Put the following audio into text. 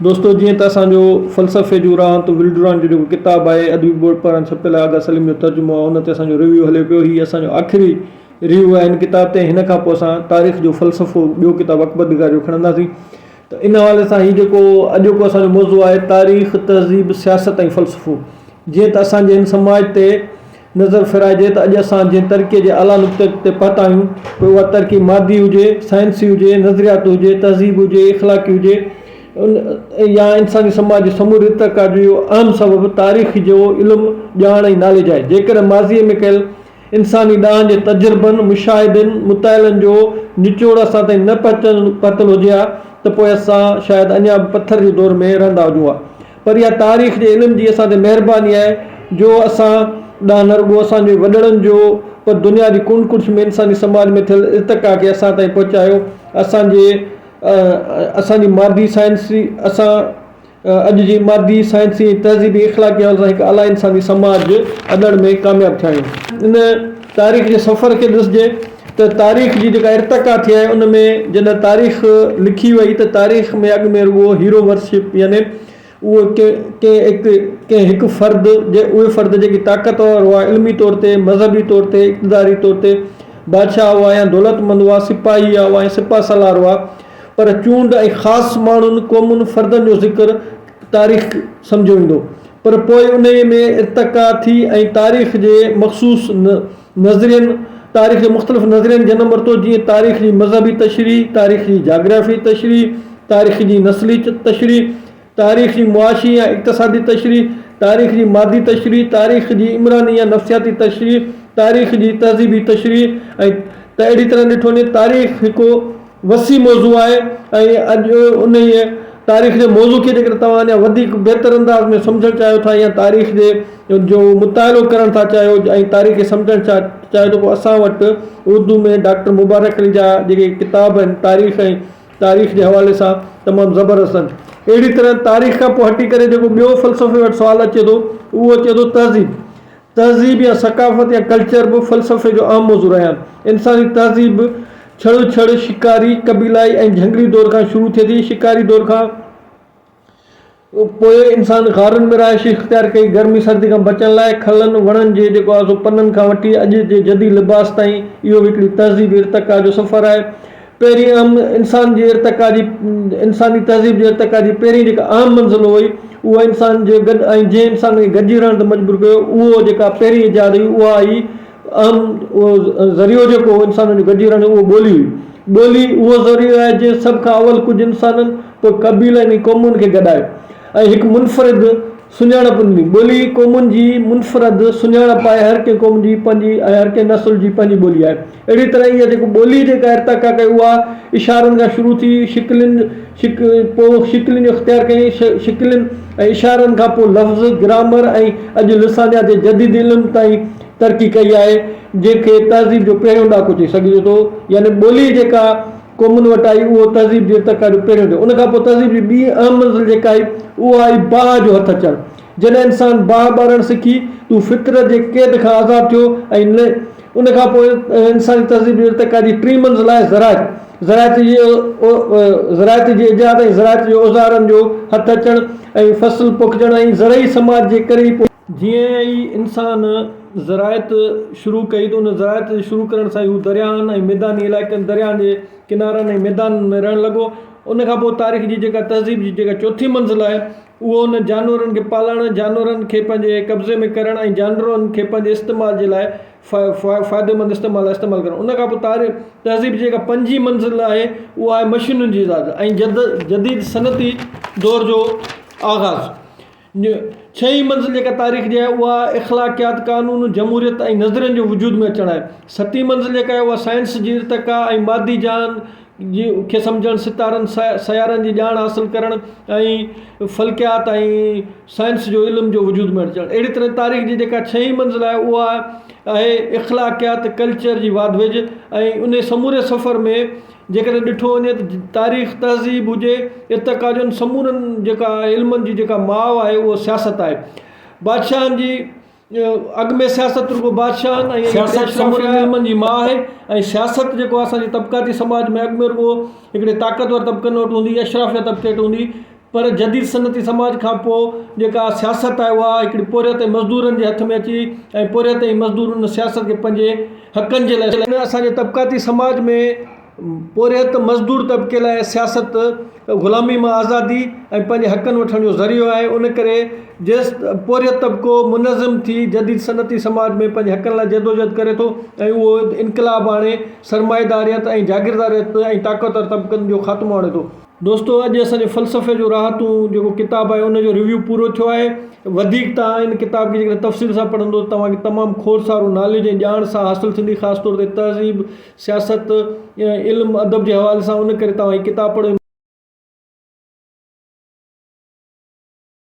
दोस्तों जीअं त असांजो फ़लसफ़े जो राहत विल्डरान जो जेको किताबु आहे अदबी बोर्ड पारां छपियल आहे आगा सलीम जो तर्जुमो आहे उन ते असांजो रिव्यू हले पियो हीउ असांजो आख़िरी रिव्यू आहे हिन किताब ते हिन खां पोइ असां तारीख़ जो फ़लसफ़ो ॿियो किताबु अकबर बिगाड़ जो खणंदासीं त इन हवाले सां हीउ जेको अॼोको असांजो मौज़ू आहे तारीख़ तहज़ीब सियासत ऐं फ़लसफ़ो जीअं त असांजे हिन समाज ते नज़र फिराइजे त अॼु असां जंहिं तरक़ीअ जे आला नुक़्ते ते पहुता आहियूं पोइ उहा तरक़ी मादी हुजे साइंसी हुजे नज़रियात हुजे तहज़ीब हुजे इख़लाक़ी हुजे या इंसानी समाज जे समूरे इर्तिक़ा जो अहम सबबु तारीख़ जो इल्मु ॼाण ऐं नॉलेज आहे। जेकर माज़ीअ में कयल इंसानी ॾांहं जे तजुर्बनि मुशाहिदनि मुताइलनि जो निचोड़ असां ताईं न पहुतल हुजे हा त पोइ असां शायदि अञा पथर जे दौर में रहंदा हुजूं हा। पर इहा तारीख़ जे इल्म जी असां ते महिरबानी आहे जो असां ॾांहुं न रुॻो असांजे वॾड़नि जो पर दुनिया जी कुंड कुछ में इंसानी समाज में थियल इर्तिक़ा खे असां ताईं पहुचायो। असांजी मादी साइंसी असां अॼु जी मादी साइंसी तहज़ीबी इख़लाक़ी हवाले सां हिकु आला इंसानी समाज अॾण में कामयाबु थिया आहियूं। इन तारीख़ जे सफ़र खे ॾिसिजे त तारीख़ जी जेका इर्तिक़ा थी आहे उन में जॾहिं तारीख़ लिखी वई त तारीख़ में अॻु में रुॻो हीरो वर्शिप यानी उहो कंहिं हिकु फ़र्द उहे फ़र्द जेकी ताक़तवर हुआ इल्मी तौर ते मज़हबी तौर ते इक़्तिदारी तौर ते बादशाह हुआ या दौलतमंद हुआ सिपाही हुआ या सिपा सलार हुआ पर चूंड ऐं ख़ासि माण्हुनि क़ौमुनि फ़र्दनि जो ज़िक्र तारीख़ सम्झो ईंदो पर पोइ उन में इर्तिक़ा थी ऐं तारीख़ जे मख़सूस नज़रियनि तारीख़ जे मुख़्तलिफ़ नज़रियनि जनम वरितो जीअं तारीख़ जी मज़हबी तशरीह तारीख़ जी जाग्राफ़ी तशरीह तारीख़ जी नस्ली तशरीह तारीख़ जी मुआशी या इक़्तिसादी तशरीह तारीख़ जी मादी तशरीह तारीख़ जी इमरानी या नफ़सियाती तशरीह तारीख़ जी तहज़ीबी तशरीह ऐं त अहिड़ी तरह ॾिठो वञे तारीख़ हिकु वसी मौज़ू आहे ऐं अॼु उन तारीख़ जे मौज़ू खे जेकर तव्हां अञा वधीक बहितर अंदाज़ में सम्झणु चाहियो था या तारीख़ जो मुतालो करणु था चाहियो ऐं तारीख़ खे सम्झणु चाहियो त पोइ असां वटि उर्दू में डॉक्टर मुबारक अली जा जेके किताब आहिनि तारीख़ ऐं तारीख़ जे हवाले सां तमामु ज़बरदस्त आहिनि। अहिड़ी तरह तारीख़ खां पोइ हटी करे जेको ॿियो फ़लसफ़े वटि सुवालु अचे थो उहो अचे थो तहज़ीब या सकाफ़त या कल्चर बि फ़लसफ़े जो अहम मौज़ू रहिया आहिनि। इंसानी तहज़ीब छड़ शिकारी कबीलाई ऐं झंगली दौर खां शुरू थिए थी। शिकारी दौर खां पोइ इंसान गारनि में रहाइश इख़्तियार कई गर्मी सर्दी खां बचण लाइ खलनि वणनि जे जेको आहे सो पननि खां वठी अॼु जे जदी लिबास ताईं इहो हिकिड़ी तहज़ीब इर्तिक़ा जो सफ़र आहे। पहिरीं अहम इंसानी तहज़ीब जे इर्तिक़ा जी पहिरीं जेका अहम मंज़िल हुई उहा इंसान जे गॾु ऐं जंहिं इंसान खे गॾिजी रहण ते मजबूर कयो उहो जेका पहिरीं इजाद हुई उहा आई अहम उहो ज़रियो जेको इंसाननि जो गॾिजी रहण उहो ॿोली हुई। ॿोली उहो ज़रियो आहे जंहिं सभ खां अवल कुझु इंसाननि पोइ क़बीलनि ऐं क़ौमुनि खे गॾाए ऐं हिकु मुनफ़रिद सुञाणप ॾिनी। ॿोली क़ौमुनि जी मुनफ़रद सुञाणप आहे। हर कंहिं क़ौम जी पंहिंजी ऐं हर कंहिं नसुल जी पंहिंजी ॿोली आहे। अहिड़ी तरह इहा जेको ॿोली जेका इर्तिक़ा कई उहा इशारनि खां शुरू थी पोइ शिकिलियुनि जो इख़्तियार कई शिकिलियुनि ऐं इशारनि खां पोइ लफ़्ज़ ग्रामर ऐं अॼु लिसानियात जे जदीद इल्म ताईं तरक़ी कई आहे जंहिंखे तहज़ीब जो पहिरियों ॾाको चई सघिजे थो। यानी ॿोली जेका क़ौमुनि वटि आई उहो तहज़ीब जे इर्तिक़ा जो पहिरियों थियो। उनखां पोइ तहज़ीब जी ॿी अहम मंज़िल जेका आई उहा आई बाहि जो हथु अचणु। जॾहिं इंसानु बाहि ॿारणु सिखी तूं फितरत जे क़ैद खां आज़ादु थियो ऐं उनखां पोइ इंसानी तहज़ीब जी इर्तिक़ा जी टीं मंज़िल आहे ज़रायत जी इजाद ऐं ज़रायत जो औज़ारनि जो हथु अचणु ऐं फ़सुलु पोखजणु ऐं ज़रई समाज जे करे जीअं ई इंसान ज़रायत शुरू कई त उन ज़रायत शुरू करण सां ई हू दरियाहनि ऐं मैदानी इलाइक़नि दरियाहनि जे किनारनि ऐं मैदाननि में रहणु लॻो। उनखां पोइ तारीख़ जी जेका तहज़ीब जी जेका चौथी मंज़िल आहे उहो उन जानवरनि खे पालणु जानवरनि खे पंहिंजे कब्ज़े में करणु ऐं जानवरनि खे पंहिंजे इस्तेमाल जे लाइ फ़ाइदेमंद इस्तेमालु करणु। उनखां पोइ तहज़ीब जी जेका पंजी मंज़िल आहे उहा आहे मशीनुनि जी इजाद ऐं जदीद सनती दौर जो आगाज़। छहीं मंज़िल जेका तारीख़ जी आहे उहा इख़्लाक़ियात क़ानून जमहूरियत ऐं नज़रियनि जो वजूद में अचणु आहे। सतीं मंज़िल जेका आहे उहा साइंस जी इर्तिक़ा ऐं मादी जान खे सम्झणु सितारनि सयारनि जी ॼाण हासिलु करणु ऐं फ़ल्कियात ऐं साइंस जो इल्म जो वजूद में अचणु। अहिड़ी तरह तारीख़ जी जेका छहीं मंज़िल आहे उहा आहे इख़्लाक़ियात कल्चर जी वाध वेझ ऐं उन समूरे सफ़र में जेकॾहिं ॾिठो वञे त तारीख़ तहज़ीब हुजे इर्तिक़ा जो समूरनि जेका इल्मनि जी जेका माउ आहे उहा सियासत आहे। बादशाहनि जी अॻु में सियासत रुॻो बादशाहनि ऐं इल्मनि जी माउ आहे ऐं सियासत जेको असांजे तबक़ाती समाज में अॻु में रुॻो हिकिड़े ताक़तवर तबक़नि वटि हूंदी अशराफ़िया तबक़े वटि हूंदी पर जदीद सनती समाज खां पोइ जेका सियासत आहे उहा हिकिड़ी पोरियत ऐं मज़दूरनि जे हथ में अची ऐं पोरियत ऐं मज़दूर उन सियासत खे पंहिंजे हक़नि जे लाइ असांजे तबक़ाती समाज में पोरियत मज़दूर तबिके लाइ सियासत ग़ुलामी मां आज़ादी ऐं पंहिंजे हक़नि वठण जो ज़रियो आहे। उन करे जेसि पोरियत तबिको मुनज़म थी जदीद सनती समाज में पंहिंजे हक़नि लाइ जदोजहद करे थो ऐं उहो इनक़लाब आणे सरमाएदारियत ऐं जागीरदारियत ऐं ताक़तवर तबिकनि जो ख़ात्मो आणे थो। दोस्तो अॼु असांजे फ़लसफ़े जो राहतूं जेको किताबु आहे उनजो रिव्यू पूरो थियो आहे। वधीक तव्हां इन किताब खे जेकॾहिं तफ़सील सां पढ़ंदो तव्हांखे तमामु खोड़ सारो नॉलेज ऐं ॼाण सां हासिलु थींदी, ख़ासि तौर ते तहज़ीब, सियासत, इल्मु, अदब जे हवाले सां। उन करे तव्हां हीअ किताबु पढ़ो।